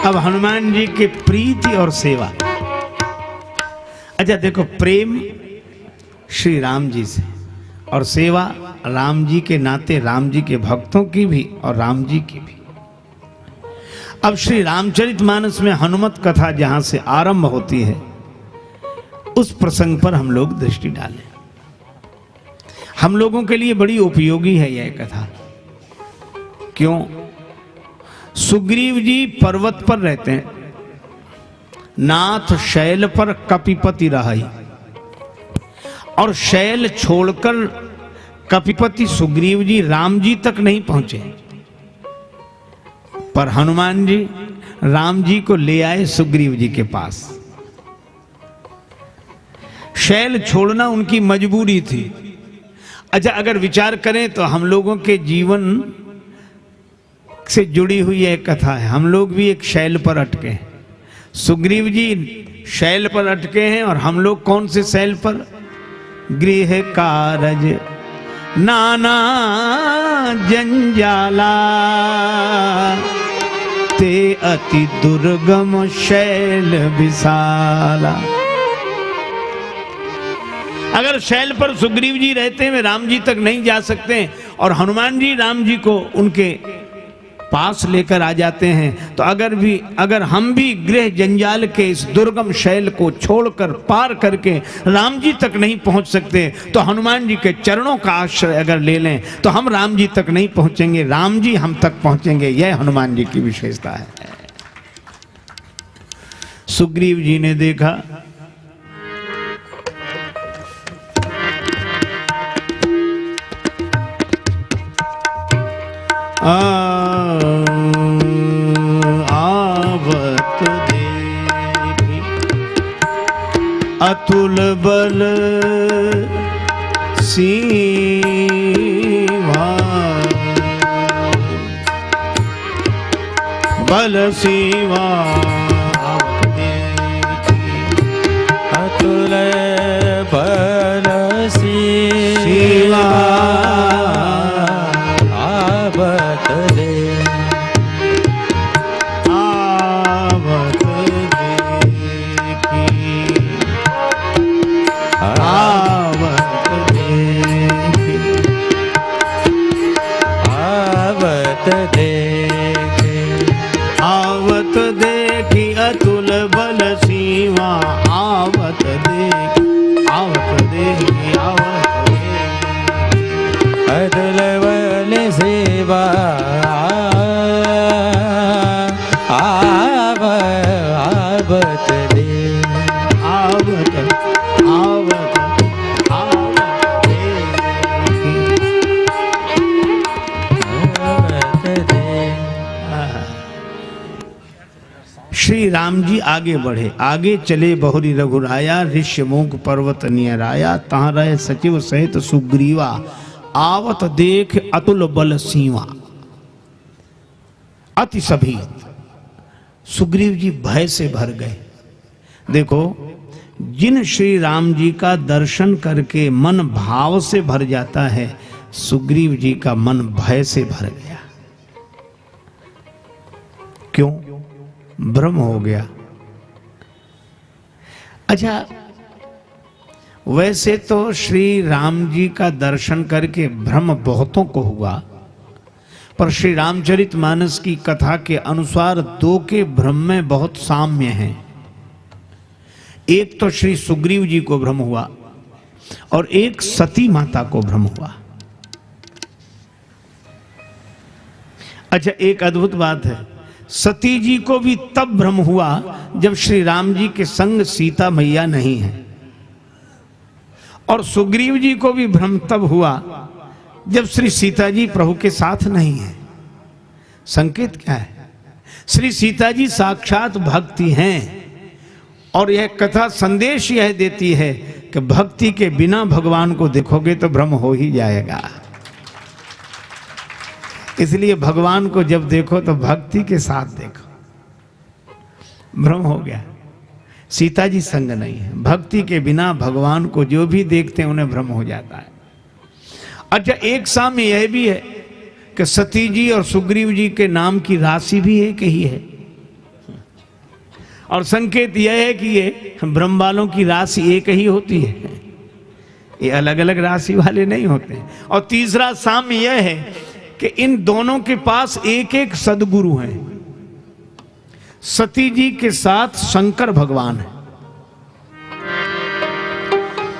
अब हनुमान जी के प्रीति और सेवा। अच्छा देखो, प्रेम श्री राम जी से और सेवा राम जी के नाते, राम जी के भक्तों की भी और राम जी की भी। अब श्री रामचरितमानस में हनुमत कथा जहां से आरंभ होती है, उस प्रसंग पर हम लोग दृष्टि डालें। हम लोगों के लिए बड़ी उपयोगी है यह कथा। क्यों? सुग्रीव जी पर्वत पर रहते हैं, नाथ शैल पर कपिपति रहाई, और शैल छोड़कर कपिपति सुग्रीव जी राम जी तक नहीं पहुंचे, पर हनुमान जी राम जी को ले आए सुग्रीव जी के पास। शैल छोड़ना उनकी मजबूरी थी। अच्छा, अगर विचार करें तो हम लोगों के जीवन से जुड़ी हुई एक कथा है। हम लोग भी एक शैल पर अटके हैं। सुग्रीव जी शैल पर अटके हैं और हम लोग कौन से शैल पर? गृह कारज नाना जंजाला, ते अति दुर्गम शैल विशाला। अगर शैल पर सुग्रीव जी रहते हैं, वे राम जी तक नहीं जा सकते, और हनुमान जी राम जी को उनके पास लेकर आ जाते हैं, तो अगर हम भी गृह जंजाल के इस दुर्गम शैल को छोड़कर पार करके राम जी तक नहीं पहुंच सकते, तो हनुमान जी के चरणों का आश्रय अगर ले लें तो हम राम जी तक नहीं पहुंचेंगे, राम जी हम तक पहुंचेंगे। यह हनुमान जी की विशेषता है। सुग्रीव जी ने देखा आवत देखी अतुल बल सीवा, बल सीवा अतुल बल सीवा, श्री राम जी आगे बढ़े, आगे चले बहुरी रघुराया, ऋष्यमुख पर्वत नियराया, तहाँ रहे सचिव सहित सुग्रीवा, आवत देख अतुल बल सीवा। अति सभीत सुग्रीव जी भय से भर गए। देखो, जिन श्री राम जी का दर्शन करके मन भाव से भर जाता है, सुग्रीव जी का मन भय से भर गया। क्यों? भ्रम हो गया। अच्छा, वैसे तो श्री राम जी का दर्शन करके भ्रम बहुतों को हुआ, पर श्री रामचरितमानस की कथा के अनुसार दो के भ्रम में बहुत साम्य है। एक तो श्री सुग्रीव जी को भ्रम हुआ और एक सती माता को भ्रम हुआ। अच्छा, एक अद्भुत बात है, सती जी को भी तब भ्रम हुआ जब श्री राम जी के संग सीता मैया नहीं है, और सुग्रीव जी को भी भ्रम तब हुआ जब श्री सीता जी प्रभु के साथ नहीं है। संकेत क्या है? श्री सीता जी साक्षात भक्ति हैं, और यह कथा संदेश यह देती है कि भक्ति के बिना भगवान को देखोगे तो भ्रम हो ही जाएगा। इसलिए भगवान को जब देखो तो भक्ति के साथ देखो। भ्रम हो गया, सीता जी संग नहीं है। भक्ति के बिना भगवान को जो भी देखते हैं उन्हें भ्रम हो जाता है। अच्छा, एक साम्य यह भी है कि सती जी और सुग्रीव जी के नाम की राशि भी एक ही है। और संकेत यह है कि ये ब्रह्म वालों की राशि एक ही होती है, ये अलग अलग राशि वाले नहीं होते। और तीसरा साम्य यह है कि इन दोनों के पास एक एक सदगुरु हैं। सती जी के साथ शंकर भगवान है।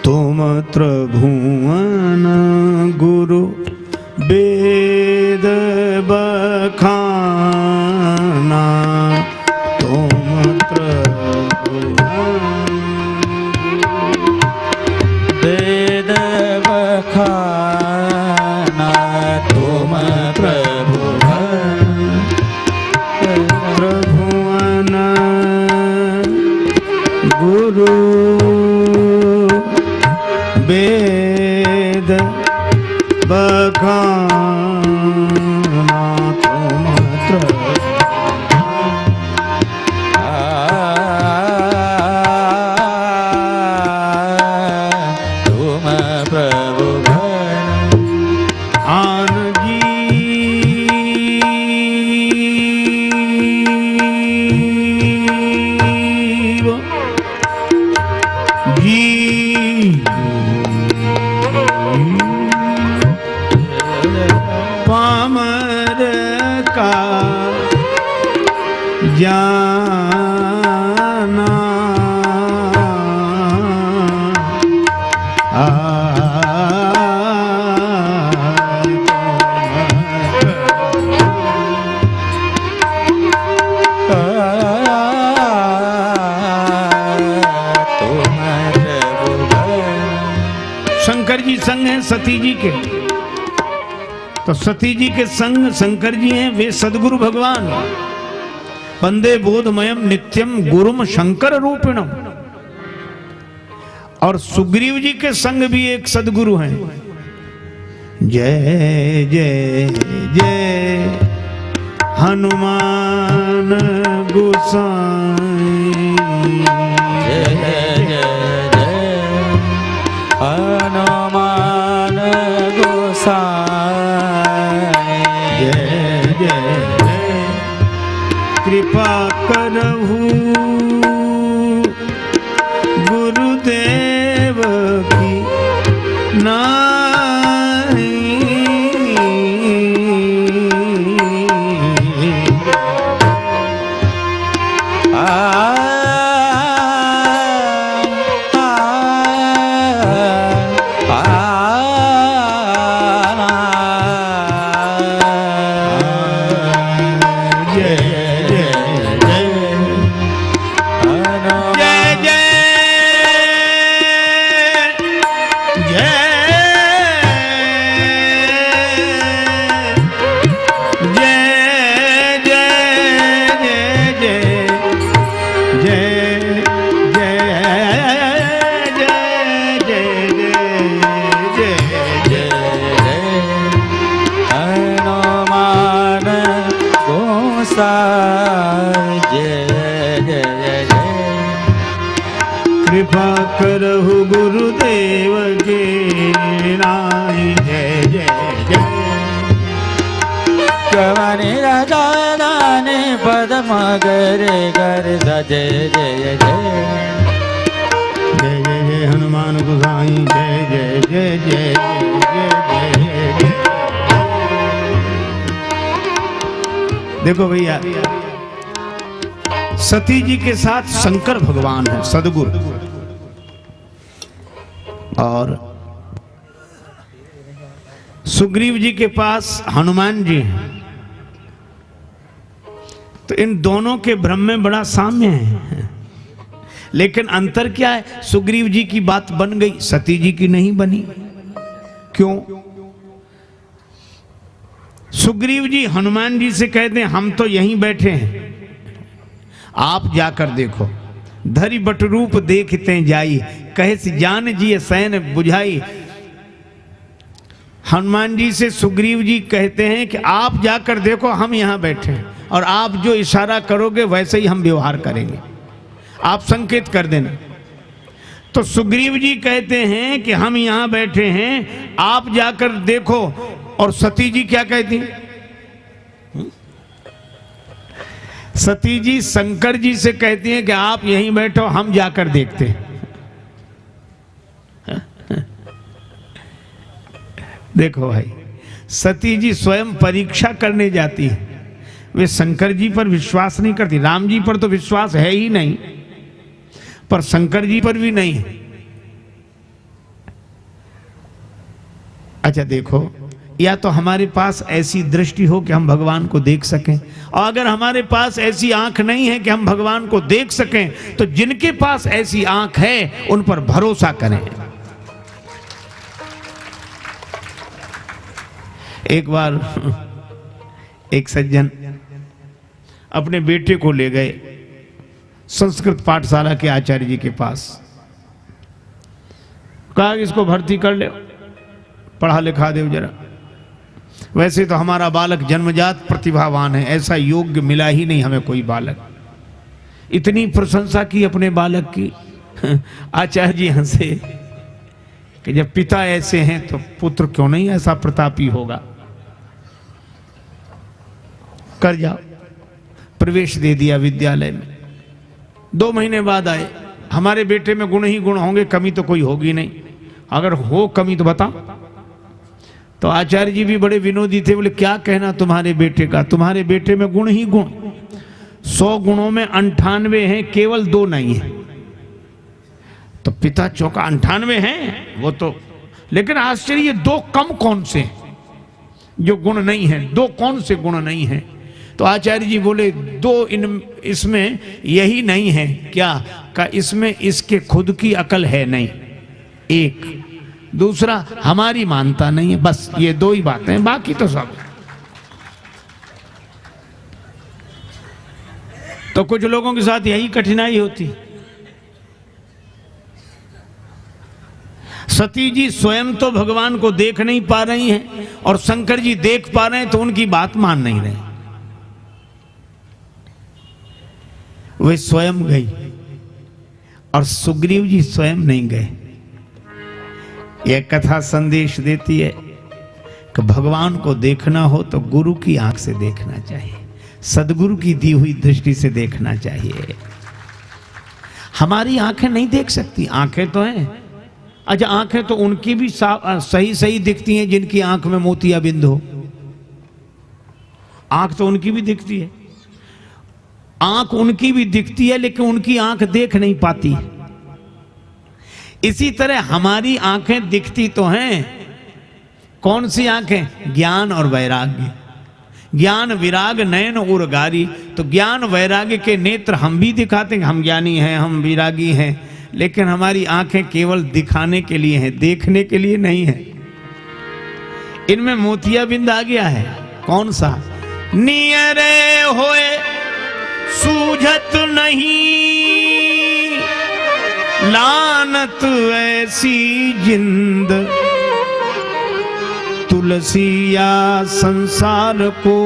तुम त्रिभुवन गुरु वेद बखाना, तुम त्रिभुवन वेद बखाना, तुम त्रिभुवन गुरु वेद बखाना, तुम प्रभु आन जीव पामर का जाना शंकर जी संग हैं सती जी के, तो सती जी के संग शंकर जी हैं, वे सदगुरु भगवान। वंदे बोधमयम नित्यम गुरुम शंकर रूपिणम। और सुग्रीव जी के संग भी एक सदगुरु हैं। जय जय जय हनुमान गोसाई, जय जय जय हनुमान गोसाई, जय जय जय कृपा करहु गुरुदेव की नाई। कृपा करहु गुरुदेव के नाई। जय जय जय कवनि राजाने पदम गरे गर जय जय जय जय जय जय हनुमान गोसाई। जय जय जय जय जय जय जय। देखो भैया, सती जी के साथ शंकर भगवान है सदगुरु, और सुग्रीव जी के पास हनुमान जी हैं। तो इन दोनों के ब्रह्म में बड़ा साम्य है, लेकिन अंतर क्या है? सुग्रीव जी की बात बन गई, सती जी की नहीं बनी। क्यों? सुग्रीव जी हनुमान जी से कहते हैं हम तो यहीं बैठे हैं, आप जाकर देखो। धरि बट रूप देखते जाई, कहे से जान जी सैन बुझाई। हनुमान जी से सुग्रीव जी कहते हैं कि आप जाकर देखो, हम यहाँ बैठे हैं और आप जो इशारा करोगे वैसे ही हम व्यवहार करेंगे, आप संकेत कर देना। तो सुग्रीव जी कहते हैं कि हम यहाँ बैठे हैं, आप जाकर देखो। और सती जी क्या कहती? सती जी शंकर जी से कहती हैं कि आप यहीं बैठो, हम जाकर देखते हैं। देखो भाई, सती जी स्वयं परीक्षा करने जाती है। वे शंकर जी पर विश्वास नहीं करती। राम जी पर तो विश्वास है ही नहीं, पर शंकर जी पर भी नहीं। अच्छा देखो, या तो हमारे पास ऐसी दृष्टि हो कि हम भगवान को देख सकें, और अगर हमारे पास ऐसी आंख नहीं है कि हम भगवान को देख सकें, तो जिनके पास ऐसी आंख है उन पर भरोसा करें। एक बार एक सज्जन अपने बेटे को ले गए संस्कृत पाठशाला के आचार्य जी के पास। कहा कि इसको भर्ती कर ले, पढ़ा लिखा दे जरा। वैसे तो हमारा बालक जन्मजात प्रतिभावान है, ऐसा योग्य मिला ही नहीं हमें कोई बालक। इतनी प्रशंसा की अपने बालक की। आचार्य जी हंसे कि जब पिता ऐसे हैं तो पुत्र क्यों नहीं ऐसा प्रतापी होगा। कर जाओ। प्रवेश दे दिया विद्यालय में। 2 महीने बाद आए। हमारे बेटे में गुण ही गुण होंगे, कमी तो कोई होगी नहीं, अगर हो कमी तो बता। तो आचार्य जी भी बड़े विनोदी थे। बोले क्या कहना तुम्हारे बेटे का, तुम्हारे बेटे में गुण ही गुण, 100 गुणों में 98 हैं, केवल 2 नहीं है। तो पिता चौंका, 98 हैं वो तो, लेकिन आश्चर्य ये 2 कम कौन से जो गुण नहीं है, 2 कौन से गुण नहीं है। तो आचार्य जी बोले 2 इसमें यही नहीं है क्या का, इसमें इसके खुद की अकल है नहीं, एक, दूसरा हमारी मानता नहीं है, बस ये 2 ही बातें हैं, बाकी तो सब। तो कुछ लोगों के साथ यही कठिनाई होती। सती जी स्वयं तो भगवान को देख नहीं पा रही हैं और शंकर जी देख पा रहे हैं, तो उनकी बात मान नहीं रहे। वे स्वयं गई और सुग्रीव जी स्वयं नहीं गए। यह कथा संदेश देती है कि भगवान को देखना हो तो गुरु की आंख से देखना चाहिए, सदगुरु की दी हुई दृष्टि से देखना चाहिए। हमारी आंखें नहीं देख सकती, आंखें तो हैं। अच्छा, आंखें तो उनकी भी सही सही दिखती हैं जिनकी आंख में मोतियाबिंद हो। आंख तो उनकी भी दिखती है, आंख उनकी भी दिखती है, लेकिन उनकी आंख देख नहीं पाती। इसी तरह हमारी आंखें दिखती तो हैं। कौन सी आंखें? ज्ञान और वैराग्य। ज्ञान विराग नयन उर्गारी। तो ज्ञान वैराग्य के नेत्र हम भी दिखाते हैं, हम ज्ञानी हैं, हम विरागी हैं, लेकिन हमारी आंखें केवल दिखाने के लिए हैं, देखने के लिए नहीं है। इनमें मोतियाबिंद आ गया है। कौन सा? नियरे होए सूझत नहीं, लानत ऐसी जिंद, तुलसिया संसार को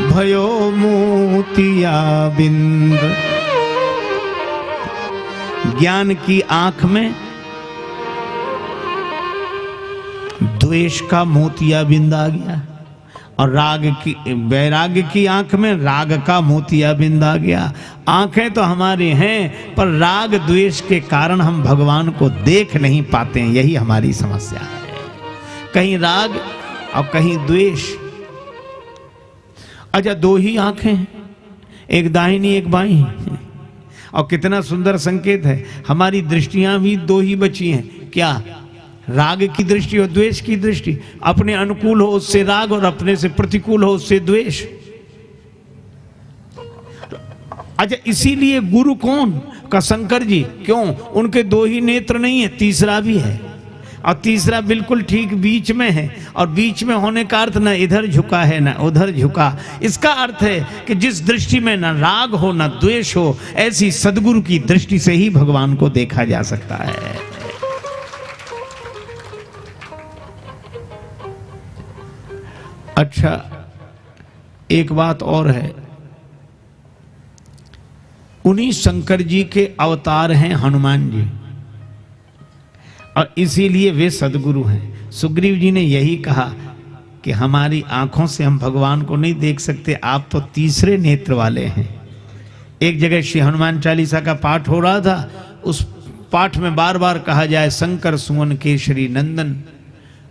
भयो मोतिया बिंद। ज्ञान की आंख में द्वेष का मोतियाबिंद आ गया, और राग की वैराग्य की आंख में राग का मोतियाबिंद आ गया। आंखें तो हमारे हैं, पर राग द्वेष के कारण हम भगवान को देख नहीं पाते हैं, यही हमारी समस्या है। कहीं राग और कहीं द्वेष। अच्छा, 2 ही आंखें हैं, एक दाहिनी एक बाईं, और कितना सुंदर संकेत है, हमारी दृष्टियां भी 2 ही बची हैं। क्या? राग की दृष्टि और द्वेष की दृष्टि। अपने अनुकूल हो उससे राग, और अपने से प्रतिकूल हो उससे द्वेष। अच्छा, इसीलिए गुरु कौन? का शंकर जी। क्यों? उनके 2 ही नेत्र नहीं है, तीसरा भी है, और तीसरा बिल्कुल ठीक बीच में है। और बीच में होने का अर्थ न इधर झुका है न उधर झुका। इसका अर्थ है कि जिस दृष्टि में न राग हो न द्वेष हो, ऐसी सदगुरु की दृष्टि से ही भगवान को देखा जा सकता है। अच्छा, एक बात और है, उन्हीं शंकर जी के अवतार हैं हनुमान जी, और इसीलिए वे सदगुरु हैं। सुग्रीव जी ने यही कहा कि हमारी आंखों से हम भगवान को नहीं देख सकते, आप तो तीसरे नेत्र वाले हैं। एक जगह श्री हनुमान चालीसा का पाठ हो रहा था, उस पाठ में बार बार कहा जाए शंकर सुमन केशरी नंदन।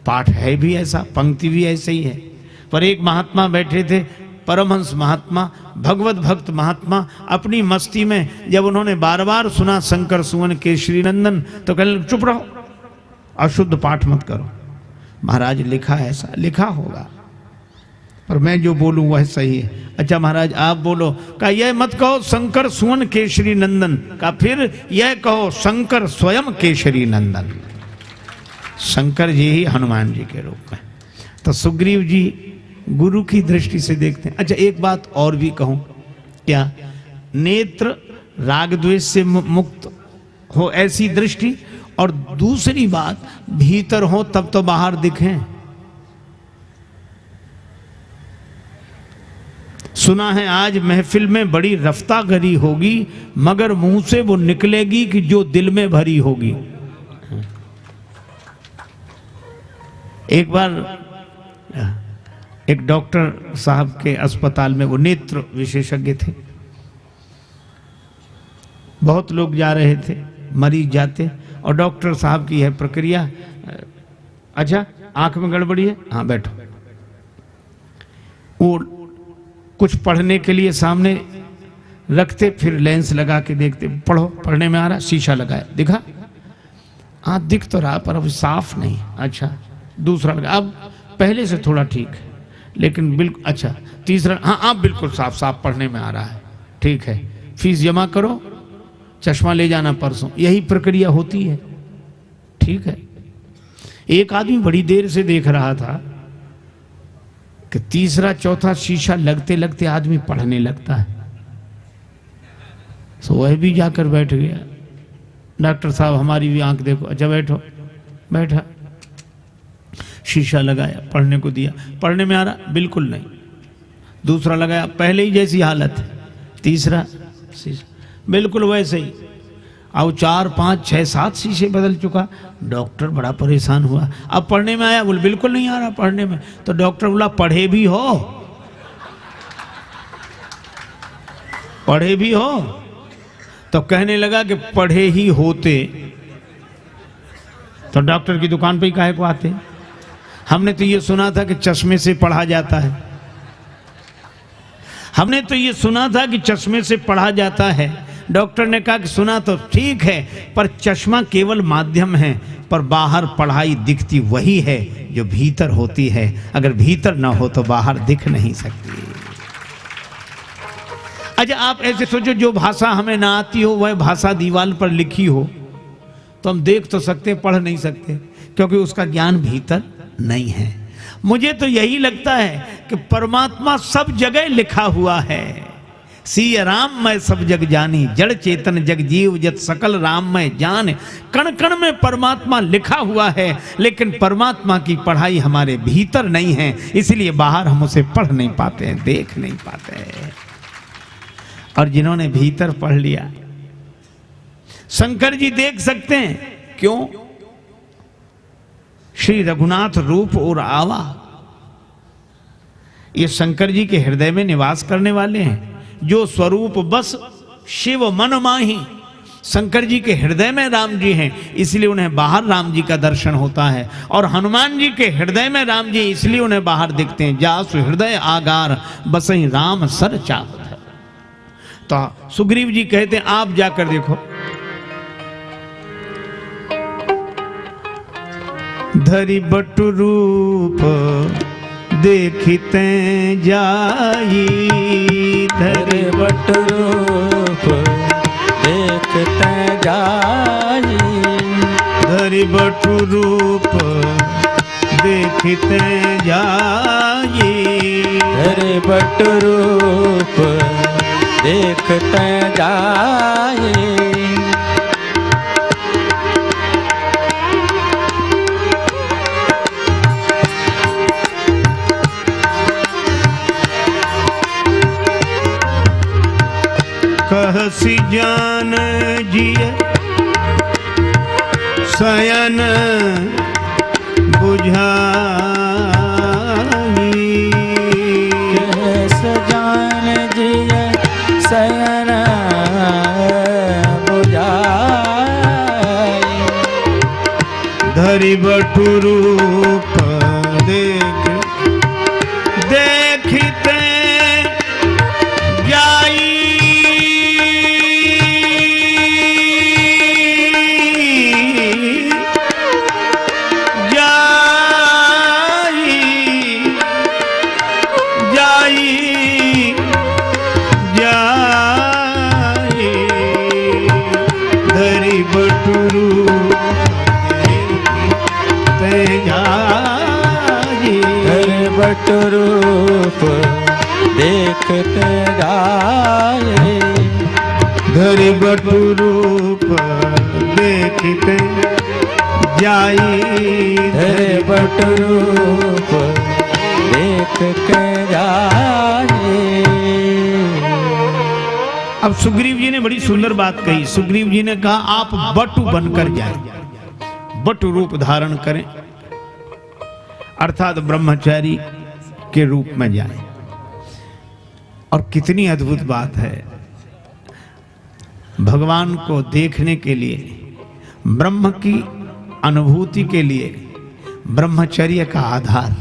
पाठ है भी ऐसा, पंक्ति भी ऐसे ही है। पर एक महात्मा बैठे थे, परमहंस महात्मा, भगवत भक्त महात्मा, अपनी मस्ती में जब उन्होंने बार बार सुना शंकर सुमन केशरी नंदन तो कहने चुप रहो, अशुद्ध पाठ मत करो। महाराज लिखा है, ऐसा लिखा होगा, पर मैं जो बोलूं वह सही है। अच्छा महाराज आप बोलो। कहा यह मत कहो शंकर सुमन केशरी नंदन, का फिर यह कहो शंकर स्वयं केशरी नंदन। शंकर जी ही हनुमान जी के रूप में। तो सुग्रीव जी गुरु की दृष्टि से देखते हैं। अच्छा एक बात और भी कहूं, क्या नेत्र राग द्वेष से मुक्त हो ऐसी दृष्टि, और दूसरी बात भीतर हो तब तो बाहर दिखें। सुना है आज महफिल में बड़ी रफ्तागरी होगी, मगर मुंह से वो निकलेगी कि जो दिल में भरी होगी। एक बार एक डॉक्टर साहब के अस्पताल में, वो नेत्र विशेषज्ञ थे, बहुत लोग जा रहे थे, मरीज जाते, और डॉक्टर साहब की है प्रक्रिया, अच्छा आंख में गड़बड़ी है, हाँ बैठो। वो कुछ पढ़ने के लिए सामने रखते, फिर लेंस लगा के देखते, पढ़ो, पढ़ने में आ रहा, शीशा लगाया, दिखा, हाँ दिख तो रहा पर अब साफ नहीं, अच्छा दूसरा लगा, अब पहले से थोड़ा ठीक है लेकिन बिल्कुल, अच्छा तीसरा, हाँ आप बिल्कुल साफ साफ पढ़ने में आ रहा है, ठीक है, फीस जमा करो, चश्मा ले जाना परसों। यही प्रक्रिया होती है, ठीक है। एक आदमी बड़ी देर से देख रहा था कि तीसरा चौथा शीशा लगते लगते आदमी पढ़ने लगता है, तो वह भी जाकर बैठ गया। डॉक्टर साहब हमारी भी आंख देखो, अच्छा बैठो, बैठा, शीशा लगाया, पढ़ने को दिया, पढ़ने में आ रहा, बिल्कुल नहीं, दूसरा लगाया, पहले ही जैसी हालत है, तीसरा शीशा बिल्कुल वैसे ही, अब 4 5 6 7 शीशे बदल चुका। डॉक्टर बड़ा परेशान हुआ, अब पढ़ने में आया, बोले बिल्कुल नहीं आ रहा पढ़ने में। तो डॉक्टर बोला पढ़े भी हो, पढ़े भी हो, तो कहने लगा कि पढ़े ही होते तो डॉक्टर की दुकान पे ही काहे को आते। हमने तो ये सुना था कि चश्मे से पढ़ा जाता है, हमने तो ये सुना था कि चश्मे से पढ़ा जाता है। डॉक्टर ने कहा कि सुना तो ठीक है, पर चश्मा केवल माध्यम है, पर बाहर पढ़ाई दिखती वही है जो भीतर होती है। अगर भीतर ना हो तो बाहर दिख नहीं सकती। अच्छा आप ऐसे सोचो, जो भाषा हमें ना आती हो वह भाषा दीवार पर लिखी हो तो हम देख तो सकते, पढ़ नहीं सकते, क्योंकि उसका ज्ञान भीतर नहीं है। मुझे तो यही लगता है कि परमात्मा सब जगह लिखा हुआ है। सिय राम मैं सब जग जानी, जड़ चेतन जग जीव जत सकल राम मैं जान। कण कण में परमात्मा लिखा हुआ है, लेकिन परमात्मा की पढ़ाई हमारे भीतर नहीं है, इसलिए बाहर हम उसे पढ़ नहीं पाते हैं, देख नहीं पाते हैं। और जिन्होंने भीतर पढ़ लिया, शंकर जी देख सकते हैं, क्यों? श्री रघुनाथ रूप और आवा, ये शंकर जी के हृदय में निवास करने वाले हैं। जो स्वरूप बस शिव मन माही, शंकर जी के हृदय में राम जी हैं, इसलिए उन्हें बाहर राम जी का दर्शन होता है। और हनुमान जी के हृदय में राम जी, इसलिए उन्हें बाहर दिखते हैं। जासु हृदय आगार बसई राम सर चाहत। तो सुग्रीव जी कहते हैं आप जाकर देखो। धरि बटु रूप देखते जाई, धरि बटु रूप देखते जाई, धरि बटु रूप देखते जाई, धरि बटु रूप देखते जाई। कहसी जान जिय शयन बुझाई, मन बुझाए। धरि बटु रूप देख देखते जाई। धरि बटु रूप बटु रूप देखते जाए। धरि बटु रूप देखते जाई। धरि बटु रूप देखते जाए। अब सुग्रीव जी ने बड़ी सुंदर बात कही। सुग्रीव जी ने कहा आप बटु बनकर जाएं, बटु रूप धारण करें, अर्थात ब्रह्मचारी के रूप में जाएं। और कितनी अद्भुत बात है, भगवान को देखने के लिए, ब्रह्म की अनुभूति के लिए ब्रह्मचर्य का आधार,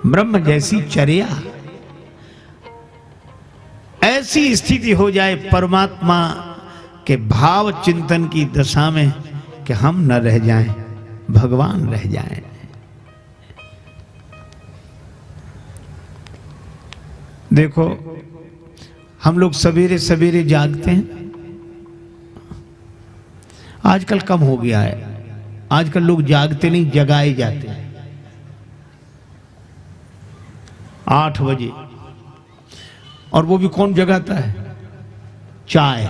ब्रह्म जैसी चर्या, ऐसी स्थिति हो जाए परमात्मा के भाव चिंतन की दशा में कि हम न रह जाएं, भगवान रह जाएं। देखो हम लोग सवेरे सवेरे जागते हैं, आजकल कम हो गया है। आजकल लोग जागते नहीं, जगाए जाते हैं। 8 बजे, और वो भी कौन जगाता है? चाय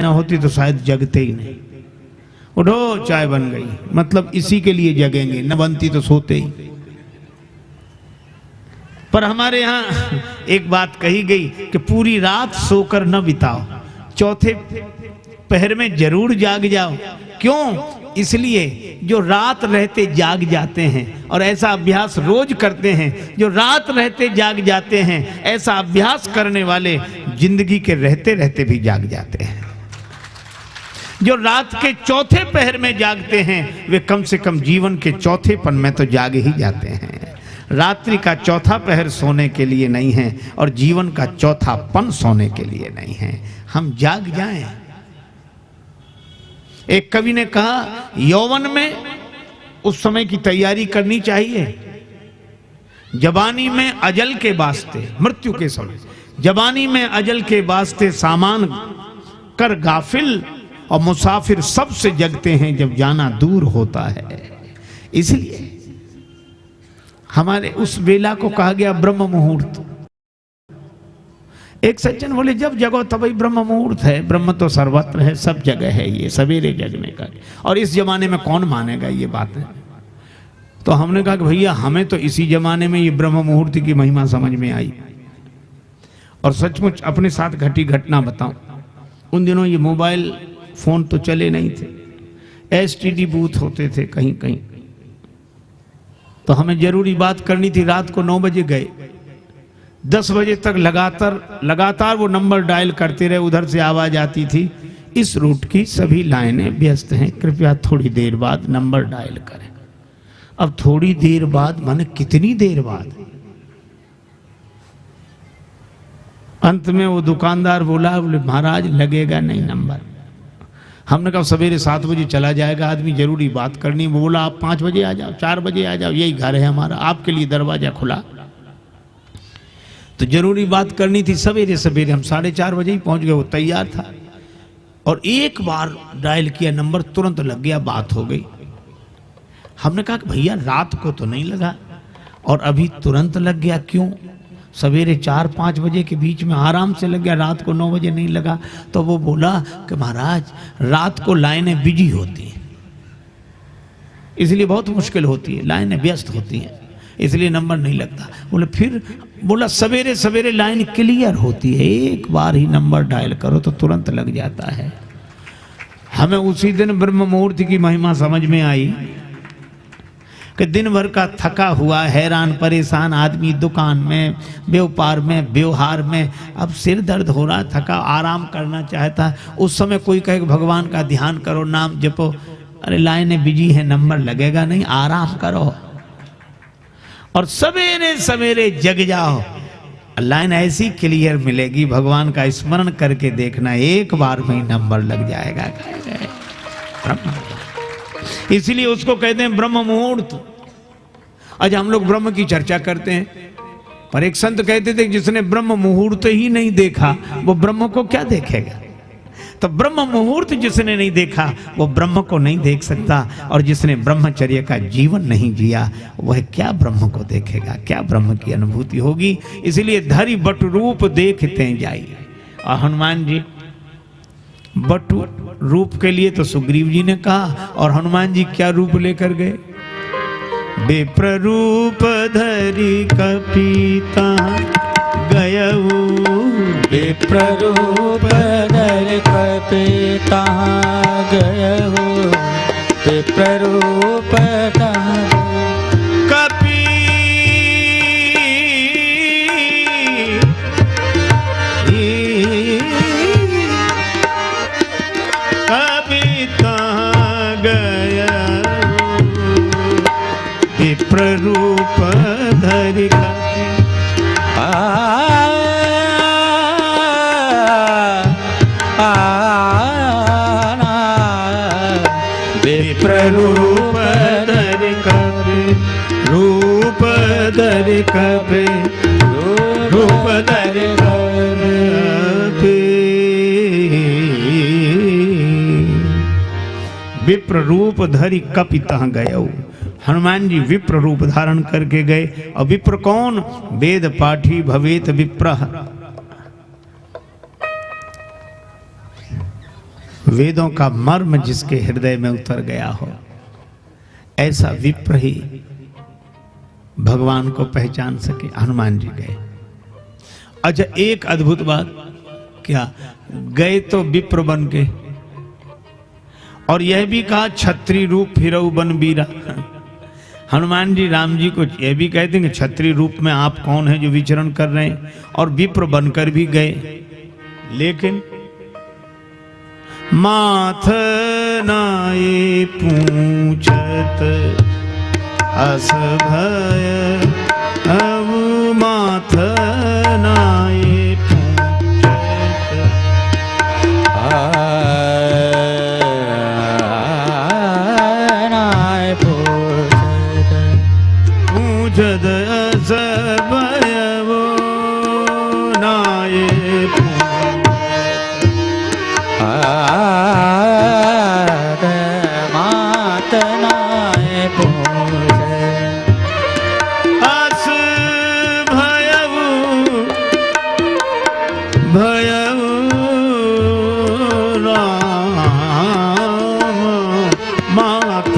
ना होती तो शायद जगते ही नहीं। उठो चाय बन गई, मतलब इसी के लिए जगेंगे, न बनती तो सोते ही। पर हमारे यहाँ एक बात कही गई कि पूरी रात सोकर न बिताओ, चौथे पहर में जरूर जाग जाओ। क्यों? इसलिए जो रात रहते जाग जाते हैं, और ऐसा अभ्यास रोज करते हैं, जो रात रहते जाग जाते हैं, ऐसा अभ्यास करने वाले जिंदगी के रहते रहते भी जाग जाते हैं। जो रात के चौथे पहर में जागते हैं वे कम से कम जीवन के चौथेपन में तो जाग ही जाते हैं। रात्रि का चौथा पहर सोने के लिए नहीं है, और जीवन का चौथापन सोने के लिए नहीं है। हम जाग जाएं। एक कवि ने कहा यौवन में उस समय की तैयारी करनी चाहिए, जवानी में अजल के वास्ते, मृत्यु के समय जवानी में अजल के वास्ते सामान कर गाफिल, और मुसाफिर सबसे जगते हैं जब जाना दूर होता है। इसलिए हमारे उस वेला को कहा गया ब्रह्म मुहूर्त। एक सज्जन बोले जब जगो तभी ब्रह्म मुहूर्त है। ब्रह्म तो सर्वत्र है, सब जगह है, ये सवेरे जगने का। और इस जमाने में कौन मानेगा ये बात है? तो हमने कहा कि भैया हमें तो इसी जमाने में ये ब्रह्म मुहूर्त की महिमा समझ में आई। और सचमुच अपने साथ घटी घटना बताऊं, उन दिनों ये मोबाइल फोन तो चले नहीं थे, STD बूथ होते थे कहीं कहीं। तो हमें जरूरी बात करनी थी, रात को 9 बजे गए, 10 बजे तक लगातार वो नंबर डायल करते रहे। उधर से आवाज आती थी इस रूट की सभी लाइनें व्यस्त हैं, कृपया थोड़ी देर बाद नंबर डायल करें। अब थोड़ी देर बाद माने कितनी देर बाद? अंत में वो दुकानदार बोला, बोले महाराज लगेगा नहीं नंबर। हमने कहा सवेरे 7 बजे चला जाएगा आदमी, जरूरी बात करनी। वो बोला आप 5 बजे आ जाओ, 4 बजे आ जाओ, यही घर है हमारा, आपके लिए दरवाजा खुला। तो जरूरी बात करनी थी। सवेरे सवेरे हम 4:30 बजे ही पहुंच गए। वो तैयार था और एक बार डायल किया नंबर, तुरंत लग गया, बात हो गई। हमने कहा कि भैया रात को तो नहीं लगा और अभी तुरंत लग गया, क्यों? सवेरे 4-5 बजे के बीच में आराम से लग गया, रात को 9 बजे नहीं लगा। तो वो बोला कि महाराज रात को लाइनें बिजी होती हैं, इसलिए बहुत मुश्किल होती है, लाइनें व्यस्त होती हैं, इसलिए नंबर नहीं लगता। बोले फिर? बोला सवेरे सवेरे लाइन क्लियर होती है, एक बार ही नंबर डायल करो तो तुरंत लग जाता है। हमें उसी दिन ब्रह्म मुहूर्त की महिमा समझ में आई। कि दिन भर का थका हुआ हैरान परेशान आदमी दुकान में, व्यापार में, व्यवहार में, अब सिर दर्द हो रहा, थका, आराम करना चाहता है। उस समय कोई कहे भगवान का ध्यान करो, नाम जपो, अरे लाइनें बिजी है, नंबर लगेगा नहीं, आराम करो और सवेरे सवेरे जग जाओ, लाइन ऐसी क्लियर मिलेगी, भगवान का स्मरण करके देखना, एक बार में ही नंबर लग जाएगा। इसलिए उसको कहते हैं ब्रह्म मुहूर्त। आज हम लोग ब्रह्म की चर्चा करते हैं, पर एक संत कहते थे जिसने ब्रह्म मुहूर्त ही नहीं देखा वो ब्रह्म को क्या देखेगा। तो ब्रह्म मुहूर्त जिसने नहीं देखा वो ब्रह्म को नहीं देख सकता, और जिसने ब्रह्मचर्य का जीवन नहीं जिया वह क्या ब्रह्म को देखेगा, क्या ब्रह्म की अनुभूति होगी। इसलिए धरि बटु रूप देखते जाइए। और हनुमान जी बटु रूप के लिए तो सुग्रीव जी ने कहा, और हनुमान जी क्या रूप लेकर गए? विप्र रूप धरि कपीता गयऊ, विप्र रूप धरि कपीता गयऊ, विप्र रूप कपी कपीता गयऊ, विप्र रूप धरि विप्र रूप धरि कपि, रूप धरि कपि, रूप धरि कपि, विप्र रूप धरि कपितः गयऊ। हनुमान जी विप्र रूप धारण करके गए। और विप्र कौन? वेद पाठी भवेत विप्रः, वेदों का मर्म जिसके हृदय में उतर गया हो, ऐसा विप्र ही भगवान को पहचान सके। हनुमान जी गए। अच्छा, एक अद्भुत बात, क्या गए तो विप्र बन के, और यह भी कहा छत्री रूप फिरऊ बन बीरा। हनुमान जी राम जी को यह भी कहते हैं कि छत्री रूप में आप कौन हैं जो विचरण कर रहे हैं, और विप्र बनकर भी गए। लेकिन माथ नाये पूछत अस भय, अब माथ नाये पूछत, नाय पूछत, पूछत अस भय वो नाये मात नाय पूछत, अस भयऊ भयऊ राम माथ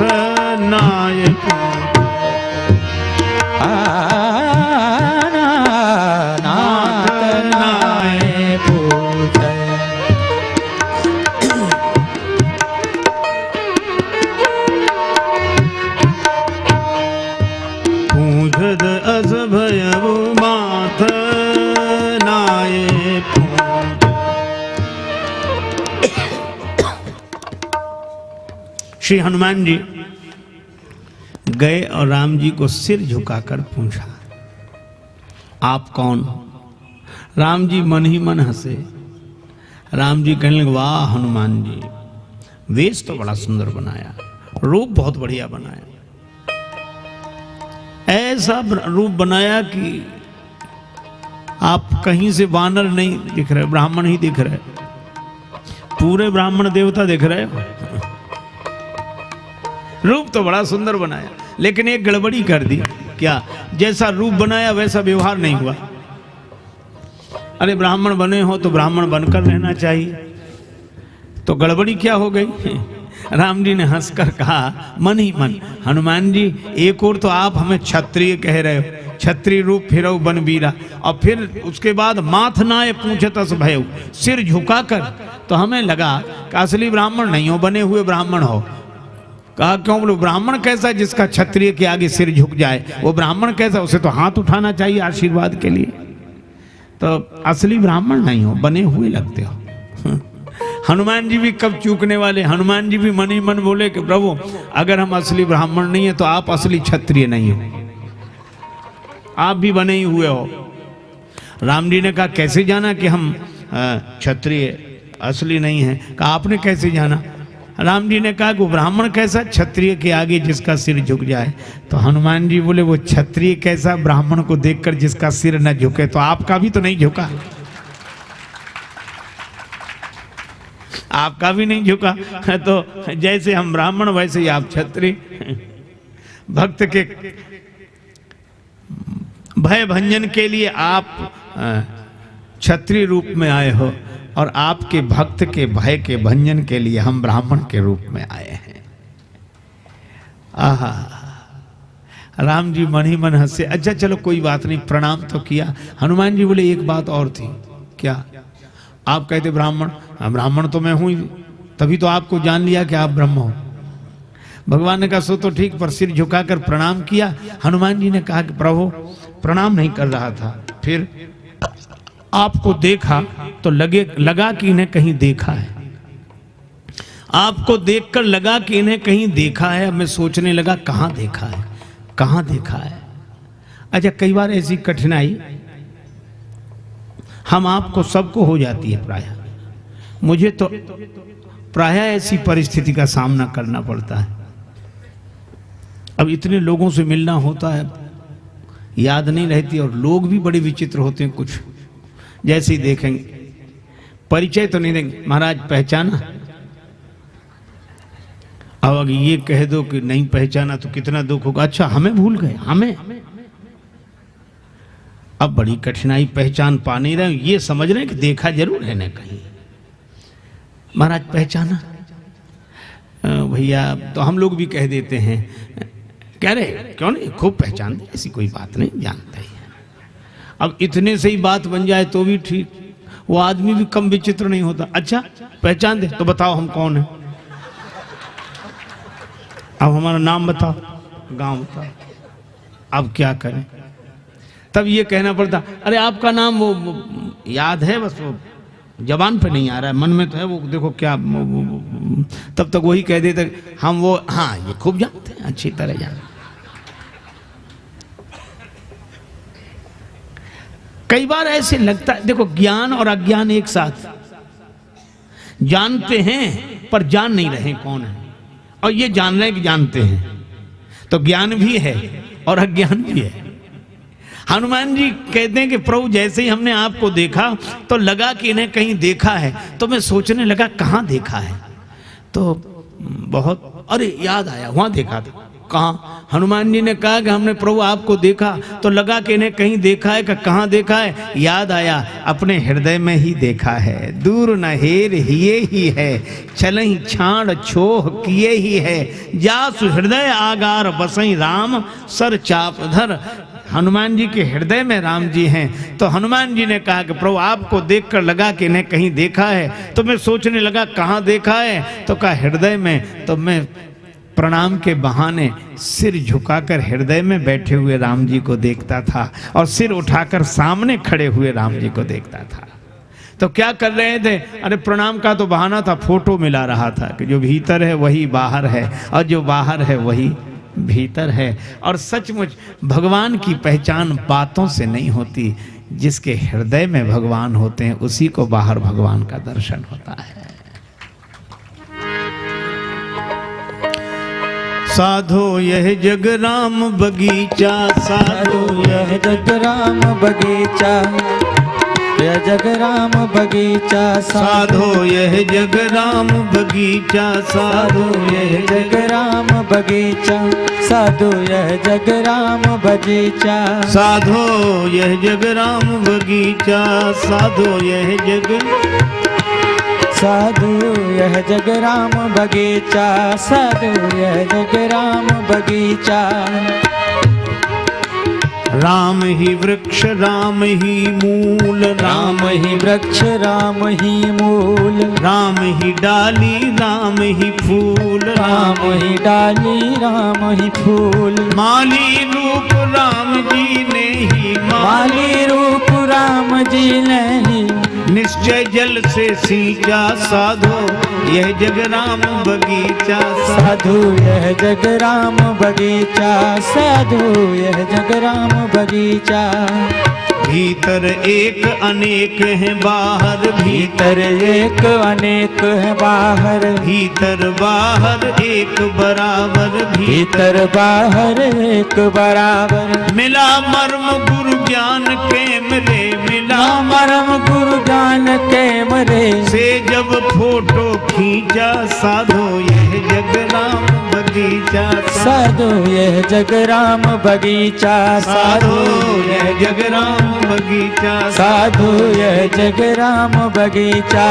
नाय नाथ नाय पूछत, पूछत अस भयऊ माथ नाय श्री हनुमान जी गए और राम जी को सिर झुकाकर पूछा, आप कौन? राम जी मन ही मन हंसे। राम जी कहने लगे, वाह हनुमान जी, वेश तो बड़ा सुंदर बनाया, रूप बहुत बढ़िया बनाया, ऐसा रूप बनाया कि आप कहीं से वानर नहीं दिख रहे, ब्राह्मण ही दिख रहे, पूरे ब्राह्मण देवता दिख रहे हो। रूप तो बड़ा सुंदर बनाया, लेकिन एक गड़बड़ी कर दी। क्या? जैसा रूप बनाया वैसा व्यवहार नहीं हुआ। अरे ब्राह्मण बने हो तो ब्राह्मण बनकर रहना चाहिए, तो गड़बड़ी क्या हो गई? राम जी ने हंसकर कहा मन ही मन, हनुमान जी एक और तो आप हमें क्षत्रिय कह रहे हो, क्षत्रिय रूप फिरऊ बन बीरा, और फिर उसके बाद माथ नाय पूछत अस भयऊ, सिर झुकाकर, तो हमें लगा कि असली ब्राह्मण नहीं हो, बने हुए ब्राह्मण हो। कहा क्यों? बोले ब्राह्मण कैसा जिसका क्षत्रिय के आगे सिर झुक जाए? वो ब्राह्मण कैसा? उसे तो हाथ उठाना चाहिए आशीर्वाद के लिए। तो असली ब्राह्मण नहीं हो, बने हुए लगते हो। हनुमान जी भी कब चूकने वाले? हनुमान जी भी मन ही मन बोले कि प्रभु अगर हम असली ब्राह्मण नहीं है तो आप असली क्षत्रिय नहीं हो, आप भी बने ही हुए हो। राम जी ने कहा कैसे जाना कि हम क्षत्रिय असली नहीं है? कहा आपने कैसे जाना? राम जी ने कहा कि ब्राह्मण कैसा क्षत्रिय के आगे जिसका सिर झुक जाए? तो हनुमान जी बोले वो क्षत्रिय कैसा ब्राह्मण को देखकर जिसका सिर न झुके? तो आपका भी तो नहीं झुका, आपका भी नहीं झुका। तो जैसे हम ब्राह्मण वैसे ही आप क्षत्रिय। भक्त के भय भंजन के लिए आप क्षत्रिय रूप में आए हो और आपके भक्त के भय के भंजन के लिए हम ब्राह्मण के रूप में आए हैं। आहा, राम जी मन ही मन हंसे। अच्छा चलो कोई बात नहीं, प्रणाम तो किया। हनुमान जी बोले एक बात और थी। क्या? आप कहते ब्राह्मण, ब्राह्मण तो मैं हूं ही, तभी तो आपको जान लिया कि आप ब्रह्म हो। भगवान ने कहा सो तो ठीक, पर सिर झुकाकर प्रणाम किया। हनुमान जी ने कहा कि प्रभु प्रणाम नहीं कर रहा था, फिर आपको देखा तो लगा कि इन्हें कहीं देखा है। आपको देखकर लगा कि इन्हें कहीं देखा है। अब मैं सोचने लगा कहां देखा है, कहां देखा है। अच्छा कई बार ऐसी कठिनाई हम आपको सबको हो जाती है, प्रायः मुझे तो प्रायः ऐसी परिस्थिति का सामना करना पड़ता है। अब इतने लोगों से मिलना होता है, याद नहीं रहती, और लोग भी बड़े विचित्र होते हैं। कुछ जैसे ही देखेंगे परिचय तो नहीं देंगे, महाराज पहचाना? अब अगर ये कह दो कि नहीं पहचाना तो कितना दुख होगा। अच्छा हमें भूल गए, हमें। अब बड़ी कठिनाई, पहचान पा नहीं रहे, ये समझ रहे हैं कि देखा जरूर है ना कहीं। महाराज पहचाना? भैया तो हम लोग भी कह देते हैं, कह रहे क्यों नहीं, खूब पहचान दे, ऐसी कोई बात नहीं, जानता ही है। अब इतने से ही बात बन जाए तो भी ठीक, वो आदमी भी कम विचित्र नहीं होता। अच्छा पहचान दे तो बताओ हम कौन है, अब हमारा नाम बताओ, गांव बताओ। अब क्या करें? तब ये कहना पड़ता अरे आपका नाम वो याद है, बस वो जबान पे नहीं आ रहा है, मन में तो है, वो देखो क्या तब तक वही कह देते हम वो, हाँ ये खूब जानते हैं, अच्छी तरह जानते। कई बार ऐसे लगता है, देखो ज्ञान और अज्ञान एक साथ, जानते हैं पर जान नहीं रहे कौन है, और ये जान रहे हैं कि जानते हैं, तो ज्ञान भी है और अज्ञान भी है। हनुमान जी कहते हैं कि प्रभु जैसे ही हमने आपको देखा तो लगा कि इन्हें कहीं देखा है, तो मैं सोचने लगा कहाँ देखा है, तो बहुत अरे याद आया वहां देखा था। कहाँ? हनुमान जी ने कहा कि हमने प्रभु आपको देखा तो लगा कि इन्हें कहीं देखा है। कहाँ देखा है? याद आया, अपने हृदय में ही देखा है। दूर न हेर हिये ही है, चलहि छाड़ छोह किए ही है, जासु हृदय आगार बसई राम सर चाप धर। हनुमान जी के हृदय में राम जी हैं। तो हनुमान जी ने कहा कि प्रभु आपको देखकर लगा कि इन्हें कहीं देखा है, तो मैं सोचने लगा कहाँ देखा है, तो कहा हृदय में। तो मैं प्रणाम के बहाने सिर झुकाकर हृदय में बैठे हुए राम जी को देखता था और सिर उठाकर सामने खड़े हुए राम जी को देखता था। तो क्या कर रहे थे? अरे प्रणाम का तो बहाना था, फोटो मिला रहा था कि जो भीतर है वही बाहर है और जो बाहर है वही भीतर है। और सचमुच भगवान की पहचान बातों से नहीं होती, जिसके हृदय में भगवान होते हैं उसी को बाहर भगवान का दर्शन होता है। साधो यह जग राम बगीचा, साधो यह जग राम बगीचा, यह जग राम बगीचा, साधो यह जग राम बगीचा, साधो यह जग राम बगीचा, साधु यह जग राम बगीचा, साधो यह जग राम बगीचा, साधो यह जग, साधु यह जग राम बगीचा, साधु यह जग राम बगीचा। राम ही वृक्ष राम ही मूल, राम ही वृक्ष राम ही मूल, राम ही डाली राम ही फूल, राम ही डाली राम ही फूल। माली रूप राम जी ने ही माली रूप राम जी ने ही, निश्चय जल से सींचा साधो यह जग राम बगीचा। साधु यह जग राम बगीचा, साधु यह जग राम बगीचा। भीतर एक अनेक है बाहर, भीतर एक अनेक है बाहर, भीतर बाहर एक बराबर, भीतर बाहर एक बराबर। मिला मर्म गुरु ज्ञान के मरे, मिला मरम गुरु ज्ञान के मरे, से जब फोटो खींचा साधो यह जग राम बगीचा। साधु यह जग राम बगीचा, साधो यह जग राम बगीचा, साधु यह जग राम बगीचा।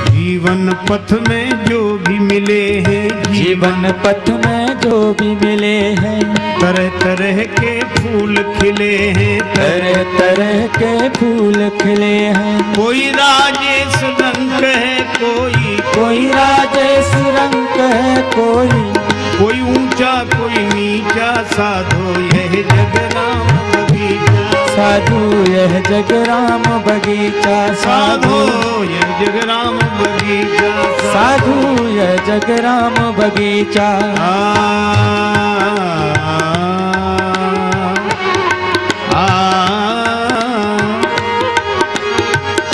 जीवन पथ में जो भी मिले हैं, जीवन पथ में जो भी मिले हैं, तरह तरह के फूल खिले हैं, तरह तरह के फूल खिले हैं। कोई राजेश रंग है, कोई राजेश रंग है, कोई ऊंचा कोई नीचा, साधो यह जग राम बगीचा। साधु यह जग राम बगीचा, साधो यह जग राम बगीचा, साधु यह जग राम बगीचा।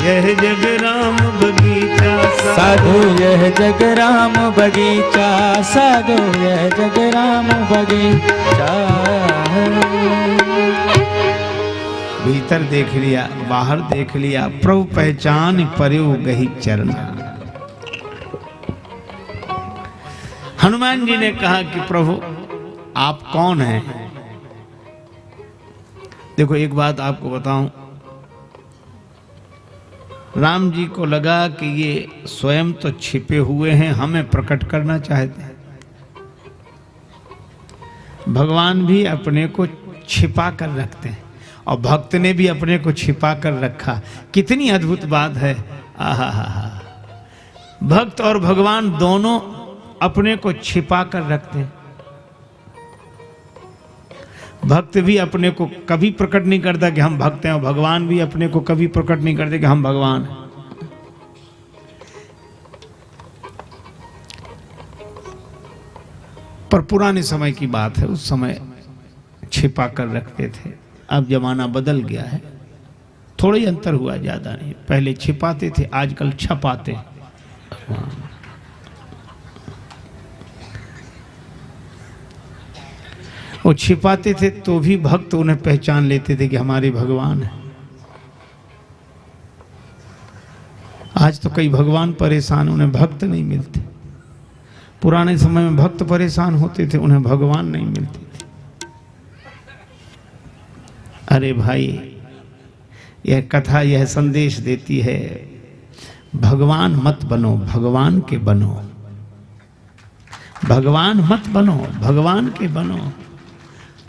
यह जग राम बगीचा, साधु यह जग राम बगीचा, साधु यह जग राम बगीचा। भीतर देख लिया बाहर देख लिया, प्रभु पहचान पर्यो गही चरण। हनुमान जी ने कहा कि प्रभु आप कौन हैं? देखो एक बात आपको बताऊं, राम जी को लगा कि ये स्वयं तो छिपे हुए हैं, हमें प्रकट करना चाहते हैं। भगवान भी अपने को छिपा कर रखते हैं और भक्त ने भी अपने को छिपा कर रखा। कितनी अद्भुत बात है। आहा हा हा, भक्त और भगवान दोनों अपने को छिपा कर रखते हैं। भक्त भी अपने को कभी प्रकट नहीं करता कि हम भक्त हैं, और भगवान भी अपने को कभी प्रकट नहीं करते कि हम भगवान हैं। पर पुराने समय की बात है, उस समय छिपा कर रखते थे। अब जमाना बदल गया है, थोड़ा ही अंतर हुआ, ज्यादा नहीं। पहले छिपाते थे, आजकल छपाते। वो छिपाते थे तो भी भक्त उन्हें पहचान लेते थे कि हमारे भगवान है। आज तो कई भगवान परेशान, उन्हें भक्त नहीं मिलते। पुराने समय में भक्त परेशान होते थे, उन्हें भगवान नहीं मिलते थे। अरे भाई, यह कथा यह संदेश देती है, भगवान मत बनो, भगवान के बनो। भगवान मत बनो, भगवान के बनो।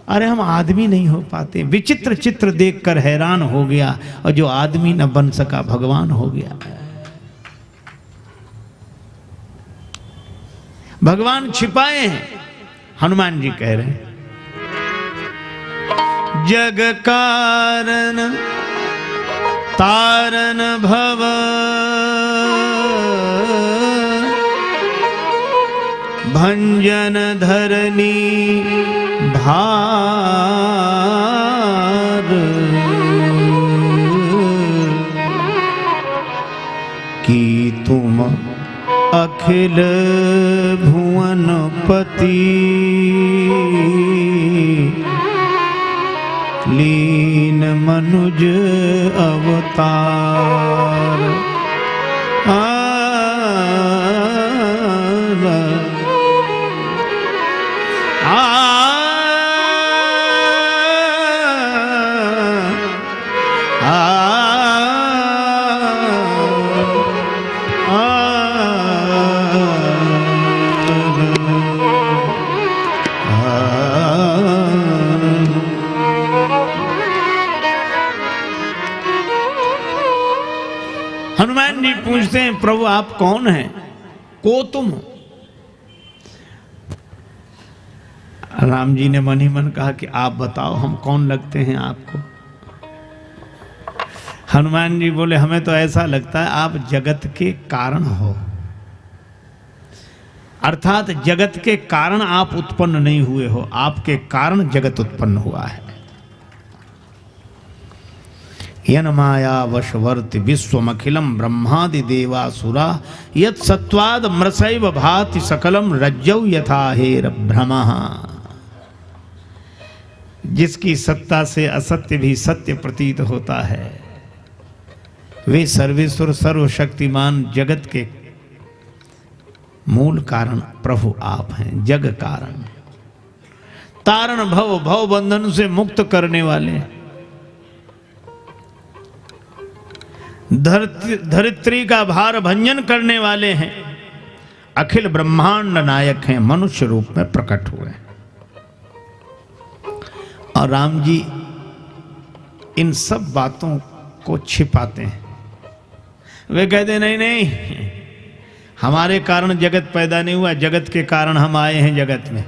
अरे हम आदमी नहीं हो पाते। विचित्र चित्र देखकर हैरान हो गया, और जो आदमी न बन सका भगवान हो गया। भगवान छिपाए हैं, हनुमान जी कह रहे हैं। जग कारण तारन भव, भंजन धरनी भार, कि तुम अखिल भुवन पति, लीन मनुज अवतार। हनुमान जी पूछते हैं प्रभु आप कौन हैं, को तुम? राम जी ने मन ही मन कहा कि आप बताओ हम कौन लगते हैं आपको। हनुमान जी बोले हमें तो ऐसा लगता है आप जगत के कारण हो, अर्थात जगत के कारण आप उत्पन्न नहीं हुए हो, आपके कारण जगत उत्पन्न हुआ है। यन माया वशवर्ति विश्वमखिलम ब्रह्मादि देवासुरा यत् सत्वाद मृषैव भाति सकलम रज्जौ यथा हेर भ्रमः। जिसकी सत्ता से असत्य भी सत्य प्रतीत होता है, वे सर्वेश्वर सर्वशक्तिमान जगत के मूल कारण प्रभु आप हैं, जग कारण। तारण भव, भव बंधन से मुक्त करने वाले, धरित्री का भार भंजन करने वाले हैं, अखिल ब्रह्मांड नायक हैं, मनुष्य रूप में प्रकट हुए। और राम जी इन सब बातों को छिपाते हैं। वे कहते नहीं नहीं, हमारे कारण जगत पैदा नहीं हुआ, जगत के कारण हम आए हैं जगत में।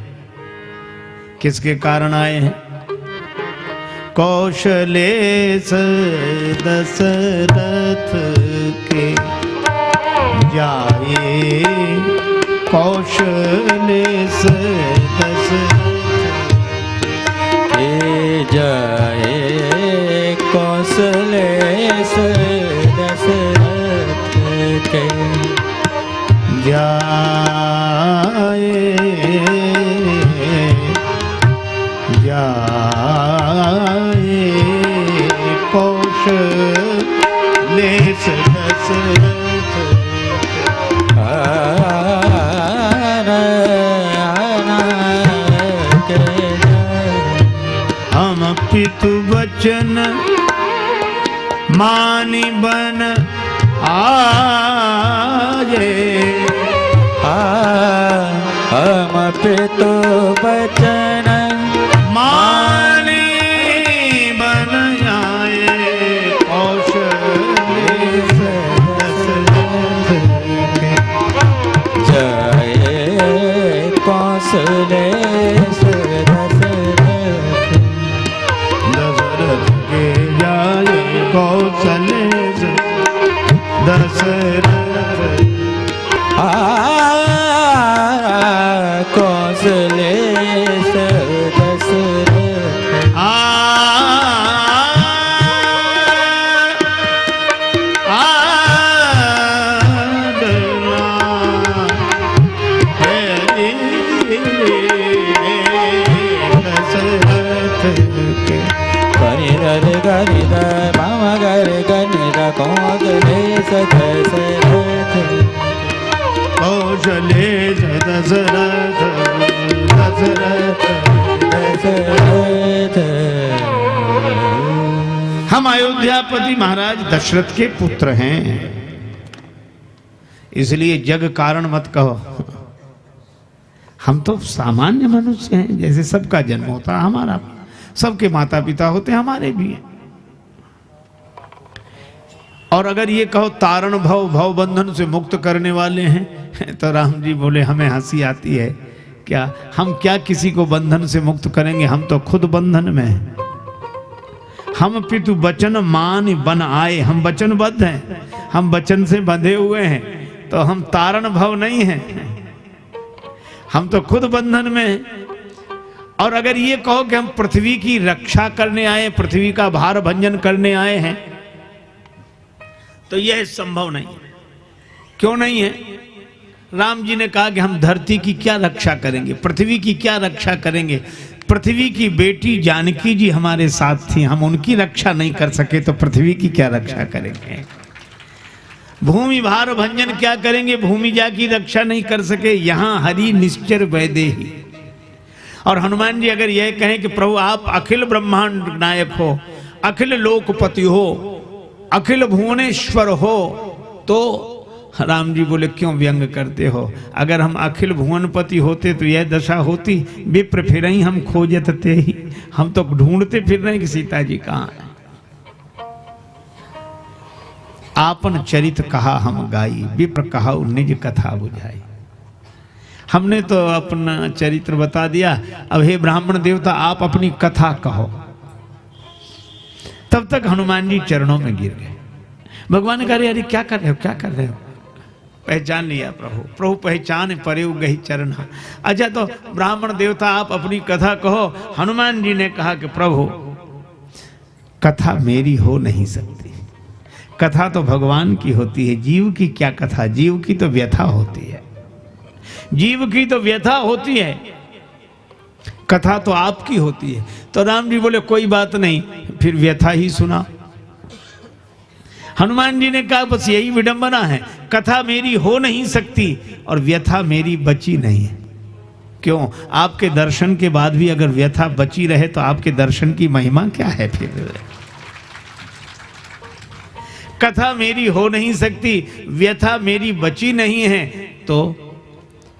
किसके कारण आए हैं? कौशलेश दशरथ के जाए, कौशलेश दशरथ के जाए, कौशलेश दशरथ के जाए, कौशलेश दशरथ हम पितु वचन मानि बन आए, हम पितु वचन मानि बन आए, कौशलेश दशरथ के जाए, कौशलेश दशरथ के जाए, कौशलेश दशरथ कौशलेश दशरथ परिरल गरिद मम गर गनिद कौशलेश दशरथ कौशलेश दशरथ दशरथ दशरथ। हम अयोध्यापति महाराज दशरथ के पुत्र हैं, इसलिए जग कारण मत कहो। हम तो सामान्य मनुष्य हैं, जैसे सबका जन्म होता है हमारा, सबके माता पिता होते हैं, हमारे भी हैं। और अगर ये कहो तारण भव, भव बंधन से मुक्त करने वाले हैं, तो राम जी बोले हमें हंसी आती है। क्या हम क्या किसी को बंधन से मुक्त करेंगे? हम तो खुद बंधन में हैं। हम पितु वचन मान बन आए, हम वचनबद्ध हैं, हम वचन से बंधे हुए हैं, तो हम तारण भव नहीं हैं, हम तो खुद बंधन में हैं। और अगर ये कहो कि हम पृथ्वी की रक्षा करने आए, पृथ्वी का भार भंजन करने आए हैं, तो यह संभव नहीं। क्यों नहीं है? राम जी ने कहा कि हम धरती की क्या रक्षा करेंगे, पृथ्वी की क्या रक्षा करेंगे। पृथ्वी की बेटी जानकी जी हमारे साथ थी, हम उनकी रक्षा नहीं कर सके तो पृथ्वी की क्या रक्षा करेंगे। भूमि भार भंजन क्या करेंगे, भूमिजा की रक्षा नहीं कर सके। यहां हरि निश्चर वैदेही। और हनुमान जी अगर यह कहें कि प्रभु आप अखिल ब्रह्मांड नायक हो, अखिल लोकपति हो, अखिल भुवनेश्वर हो तो राम जी बोले क्यों व्यंग करते हो, अगर हम अखिल भुवनपति होते तो यह दशा होती, विप्र फिर ही हम खोजत ते ही, हम तो ढूंढते फिर रहे कि सीता जी कहाँ है। आपन चरित कहा हम गाई, विप्र कहा निज कथा बुझाई। हमने तो अपना चरित्र बता दिया, अब हे ब्राह्मण देवता आप अपनी कथा कहो। तब तक हनुमान जी चरणों में गिर गए। भगवान ने कहा अरे क्या कर रहे हो, क्या कर रहे हो, पहचान लिया प्रभु, प्रभु पहचान परे गही चरण। अच्छा तो ब्राह्मण देवता आप अपनी कथा कहो। हनुमान जी ने कहा कि प्रभु कथा मेरी हो नहीं सकती, कथा तो भगवान की होती है, जीव की क्या कथा, जीव की तो व्यथा होती है, जीव की तो व्यथा होती है, कथा तो आपकी होती है। तो राम जी बोले कोई बात नहीं, फिर व्यथा ही सुना। हनुमान जी ने कहा बस यही विडंबना है, कथा मेरी हो नहीं सकती और व्यथा मेरी बची नहीं है। क्यों, आपके दर्शन के बाद भी अगर व्यथा बची रहे तो आपके दर्शन की महिमा क्या है। फिर कथा मेरी हो नहीं सकती, व्यथा मेरी बची नहीं है, तो